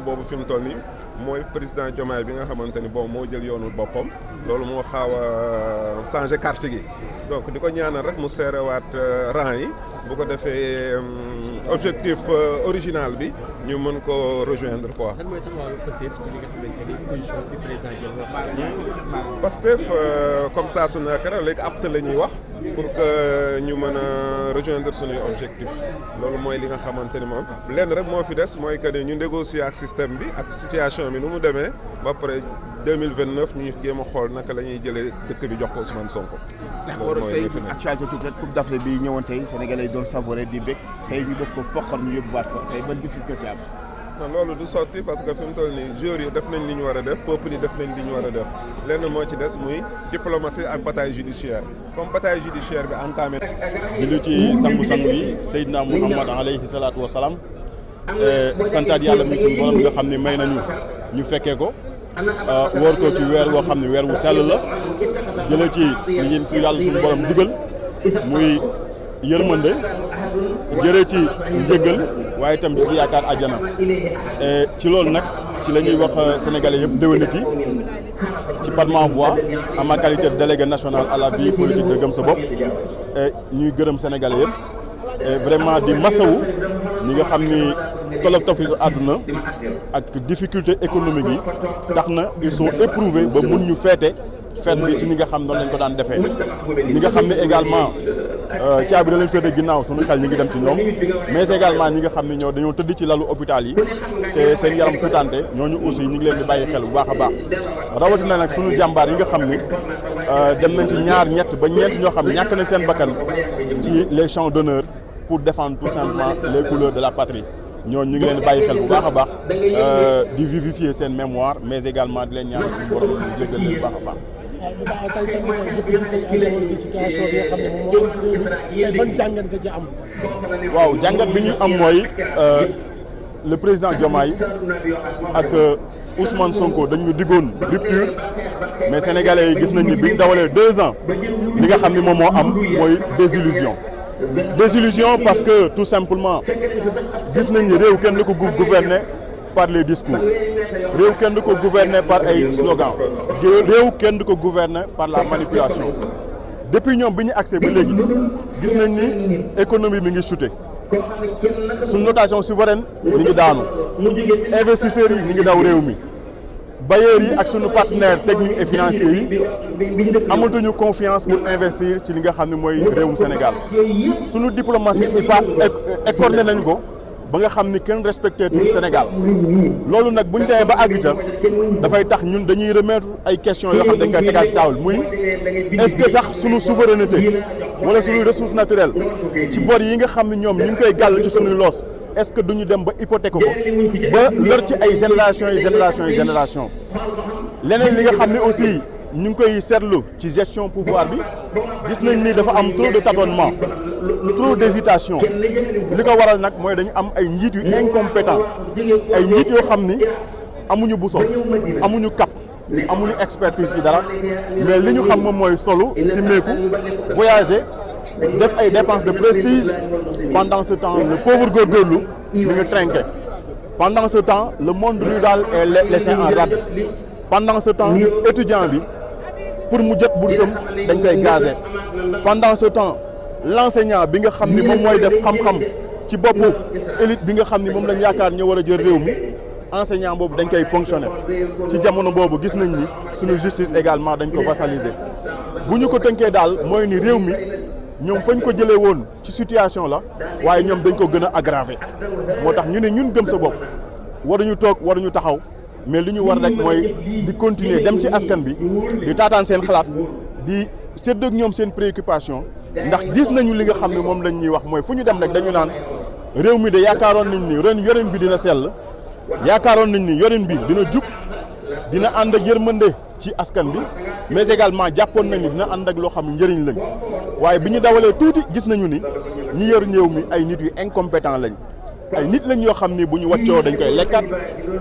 boobu fi mu toll nii mooy président Diomaye bi nga xamante ni bon moo jël yoonu boppam loolu moo xaaw a changé carte gi donc di ko ñaanal rek mu seerewaat rang yi bu ko defee objectif original bi ñu mën ko rejoindre quoi. lan mooy taxawaayu Pastef ci li nga xamante ni position bi président jël nga Pastef comme ça su nekk rek léegi apte la ñuy wax pour que ñu mën a rejoindre suñuy objectif loolu mooy li nga xamante ni moom lenn rek moo fi des mooy que ni ñu négocier ak système bi ak situation bi nu mu demee ba pare 2029 ñu jéem a xool naka la ñuy jëlee dëkk bi jox ko Ousmane Sonko. loolu mooy li fi nekk actualité tuuti rek Coupe d'Afrique bi ñëwoon tey Sénégalais yi doon savourer di bég tey ñu bëgg ko poqar ñu yóbbuwaat ko tey ban gis nga ci am. non loolu du sotti parce que fi mu toll nii joueurs yi def nañ li ñu war a def peuple yi def nañ li ñu war a def lenn moo ci des muy diplomatie ak bataille judiciaire comme bataille judiciaire bi entamé. julli ci sangu-sangu yi Seydina Muhammad alayhi salaatu wa salaam santaat yàlla mi suñu borom nga xam ne may nañu ñu fekkee ko woor ko ci weer woo xam ne weer wu sell la jëlee ci li ngeen ci yàlla suñu borom digal muy yërmande jëree ci njëggal waaye itam di ci yaakaar àjjana ci loolu nag ci la ñuy wax sénégalais yëpp déwéniti ci par ma voix en ma qualité de délégué national à la vie politique de Gëm Sa Bopp ñuy gërëm sénégalais yëpp vraiment di masawu ñi nga xam ni tolof tofi àdduna ak difficulté économique yi tax na ils sont éprouvés ba mun ñu feete fête bi ci ñi nga xam noonu lañ ko daan defee ñi nga xam ne également caabi da leen féete ginnaaw suñu xel ñi ngi dem ci ñoom mais également ñi nga xam ne ñoo dañoo tëdd ci lalu hôpital yi te seen yaram sutante ñooñu aussi ñi ngi leen di bàyyi xel bu baax a baax rawatina nag suñu jàmbaar yi nga xam ni dem nañ ci ñaar ñett ba ñeent ñoo xam ñàkk nañ seen bakkan ci les champs d'honneur pour défendre tout simplement les couleurs de la patrie ñooñu ñu ngi leen di bàyyi xel bu baax a baax di vivifier seen mémoire mais également di leen ñaanal suñu borom ñu jéggal leen bu baax a baax. waaw tey tamit ñëpp gis nañu ay jamono di situation bi nga xam ne moom moo am ci réew mi tey ban jàngat nga ci am. waaw jàngat bi ñu am mooy le président Diomaye ak Ousmane Sonko dañu diggoon rupture mais sénégalais yi gis nañ ni bi ñu dawalee 2 ans li nga xam ne moom moo am mooy désillusion parce que tout simplement gis nañ ni réew kenn du ko gouverner par les discours réew kenn du ko gouverner par ay slogan réew kenn du ko gouverner par la manipulation depuis ñoom bi ñu accès ba léegi gis nañ ni économie mi ngi chuté suñu notation souveraine mi ngi daanu investisseurs yi ñi ngi daw réew mi bailleurs yi ak suñu partenaires techniques et financiers yi amatuñu confiance pour investir ci li nga xam ne mooy réewum Sénégal suñu diplomatie écorné nañ ko ba nga xam ni kenn respecté tout Sénégal loolu nag bu ñu demee ba àgg ca dafay tax ñun dañuy remettre ay questions yoo xam ne dañ koy tegaat ci table muy est-ce que sax suñu souveraineté wala suñu ressource naturelle ci bor yi nga xam ne ñoom ñu ngi koy gàll ci suñuy loos est-ce que duñu dem ba hypothèque ko ba lor ci ay génération leneen li nga xam ne aussi ñu ngi koy seetlu ci gestion pouvoir bi gis nañ ni dafa am trop de tâtonnement trop d'hésitation li ko waral nag mooy dañu am ay njiit yu incompétent ay njiit yoo xam ni amuñu boussole amuñu cap amuñu expertise ci dara mais li ñu xam moom mooy solo simmeeku voyager def ay dépenses de prestige pendant ce temps le pauvre góorgóorlu mi ngi trinqué pendant ce temps le monde rural est laissé en rade pendant ce temps étudiant bi pour mu jot boursam dañ koy gazer pendant ce temps l'enseignant bi nga xam ni moom mooy def xam-xam ci boppu élite bi nga xam ni moom lañ yaakaar ñoo war a jël réew mi enseignant boobu dañ koy ponctionner ci jamono boobu gis nañ ni suñu justice également dañ ko vassaliser bu ñu ko tënkee daal mooy ni réew mi ñoom fañ ko jëlee woon ci situation la waaye ñoom dañ ko gën a aggraver moo tax ñu ne ñun Gëm Sa Bopp waruñu toog waruñu taxaw mais li ñu war rek mooy di continuer dem ci askan bi di taataan seen xalaat di séddoo ak ñoom seen préoccupation ndax gis nañu li nga xam ne moom lañ ñuy wax mooy fu ñu dem rek dañu naan réew mi de yaakaaroon nañ ni yorin bi dina sell yaakaaroon nañ ni yorin bi dina jub dina ànd ak yërmande ci askan bi mais également jàppoon nañ ni dina ànd ak loo xam ne njëriñ lañ waaye bi ñu dawalee tuuti gis nañu ni ñi yor réew mi ay nit yu incompétent lañ ay nit lañ yoo xam ni bu ñu wàccoo dañ koy lekkat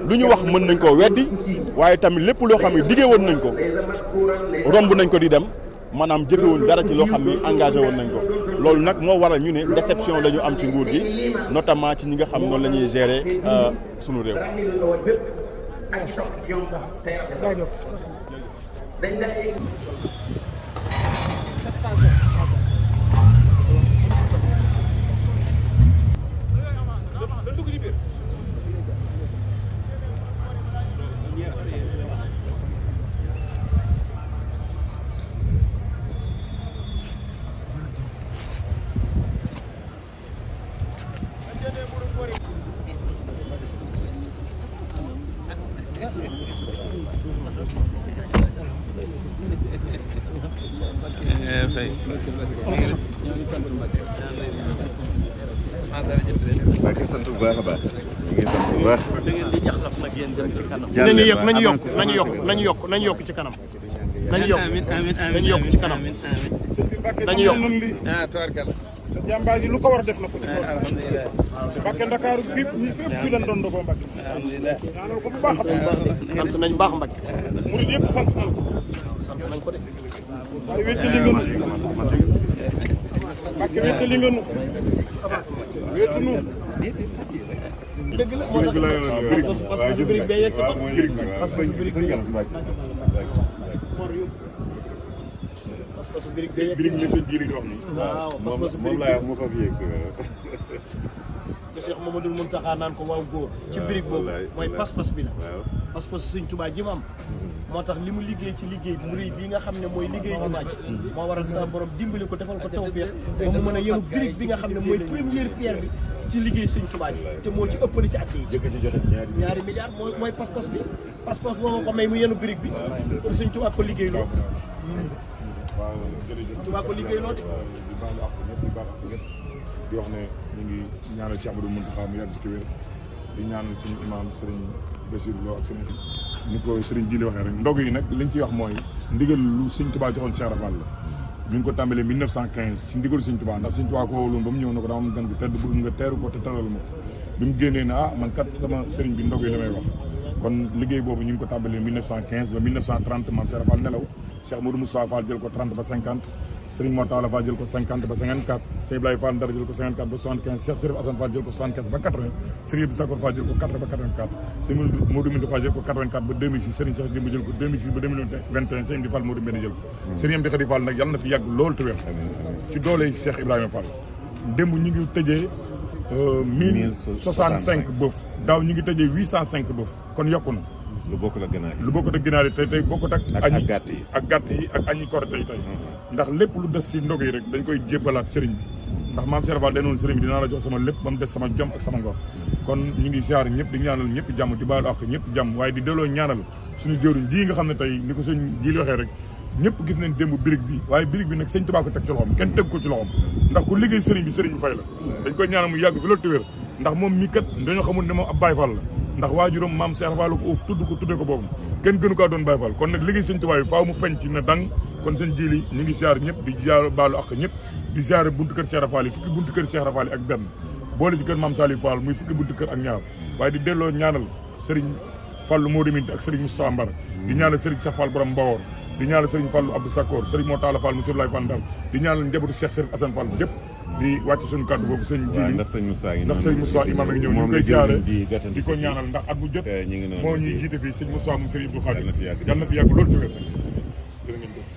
lu ñu wax mën nañ koo weddi waaye tamit lépp loo xam ne diggee woon nañ ko romb nañ ko di dem maanaam jëfewuñ dara ci loo xam ni engagé woon nañ ko loolu nag moo waral ñu ne déception la ñu am ci nguur gi notamment ci ñi nga xam noonu la ñuy gérer sunu réew. sant bu baax a baax ñu ngi sant bu baax. nañu yokk ci kanam nañu yokk ci kanam nañu yokk. sa jàmbaar ji lu ko war def na ko ci Mbàkke Ndakaaru bi ñu fépp fi lañ doon dogoo Mbàkke ñaanal ko bu baax a baax sant nañ baax Mbacke. murid yëpp sant nañ ko de. waaye wéttali nga nu Mbàkke wéttali nga nu wéttu nu dëgg la moo tax parce que birig bee yegg si parce que birig bee yegg parce que birig bee yegg birig la seen biir di wax ni waaw moom laa wax moo fa fi yegg si Cheikh Mamadou Mountakha naan ko waaw góor ci birig boobu mooy pas-pas bi la pas-pas Sëñ Tuubaa ji mu am moo tax li mu liggéey ci liggéey bu rëy bi nga xam ne mooy liggéey jumaa ji moo waral sa borom dimbali ko defal ko tawfeex ba mu mën a yenu birig bi nga xam ne mooy première pierre bi ci liggéey Sëñ Tuubaa ji te moo ci ëppale ci at yi ñaari milliards mooy pas-pas bi pas-pas moo ko may mu yenu birig bi kon Sëñ Tuubaa ko liggéey loo Tuubaa ko liggéey loo de di wax ne ñu ngi ñaanal Cheikh Amadou Mountakha mu yàgg ci wér di ñaanal suñu imam Serigne Bassirou Lo ak sëriñ ni ko Serigne Djili waxee rek ndog yi nag liñ ciy wax mooy ndigal lu Sëñ Tuubaa joxoon Cheikh Rafal la ñu ngi ko tàmbalee 1915 si ndigalu Sëñ Tuubaa ndax Sëñ Tuubaa ko wooloon ba mu ñëw na ko dama am gan gu tedd bëgg nga teeru ko te teral ma bi mu génnee ne man kat sama sëriñ bi ndog yi la may wax kon liggéey boobu ñu ngi ko tàmbalee 1915 ba 1930 man Cheikh Rafal nelaw Cheikh Modou Moustapha Fall jël ko 30 ba 50 Serigne Mortala Fall jël ko 50 ba 54 Sëñ Ibrahima Fall Ndar jël ko 54 ba 75 Cheikh Serif Assane Fall jël ko 75 ba 80 Serigne Abdou Sakor Fall jël ko 80 ba 84 Serigne Modou Mintou Fall jël ko 84 ba 2006 Serigne Cheikh Jimba jël ko 2006 ba 2021 Serigne Di Fall Modou Mbène jël ko Serigne Amdi Khady Fall nag yàlla na fi yàgg loolu te wér ci doole Cheikh Ibrahima Fall démb ñu ngi tëjee 1065 bëf daaw ñu ngi tëjee 805 bëf kon yokku na lu bokkul ak ginaar yi lu bokkut ak ginaar yi tey bokkut ak ak gàtt yi ak gàtt yi ak añi kor tey ndax lépp lu des ci ndog yi rek dañ koy jébbalaat sëriñ bi ndax maam Cheikh Fall danoon sëriñ bi dinaa la jox sama lépp ba mu des sama jom ak sama ngor kon ñu ngi ziar ñëpp di ñaanal ñëpp jàmm di baalu ak ñëpp jàmm waaye di delloo ñaanal suñu jëwriñ ji nga xam ne tey ni ko sëñ ji li waxee rek ñëpp gis nañ démb birig bi waaye birig bi nag sëñ Tuubaa ko teg ci loxoom kenn teg ko ci loxoom ndax ku liggéey sëriñ bi fay la dañ koy ñaanal mu yàgg fi loolu te wér ndax moom mi kat dañoo xamul ne moom ab Baay Fall la ndax waajuram maam Cheikh Fall ko uuf tudd ko tuddee ko boobu kenn gënu kaa doon Baay Fall kon nag liggéey sëñ Tuubaa yi faaw mu feeñ ci na dang kon seen jili ñu ngi ziar ñëpp di ziar baalu ak ñëpp di ziar buntu kër Cheikh Fall yi fukki buntu kër Cheikh Fall yi ak benn boole ci kër maam Saliou Fall muy fukki buntu kër ak ñaar waaye di delloo ñaanal Serigne Fallou Modou Mintou ak Serigne Moussa Mbar di ñaanal Serigne Cheikh Fall borom Mbawor di ñaanal Serigne Fallou Abdou Sakor Serigne Mortala Fall monsieur Lay Fall Ndar di ñaanal njabootu Cheikh Serif Assane Fall yëpp di wàcc suñu kàddu boobu sëñ Jili ndax sëñ Moussa imam a ngi ñëw ñu koy siyaare di ko ñaanal ndax at bu jot moo ñuy jiite fii sëñ Moussa moom sëñ Abdou Khadir yàlla na fi yàgg loolu ci wér jërë ngeen jëf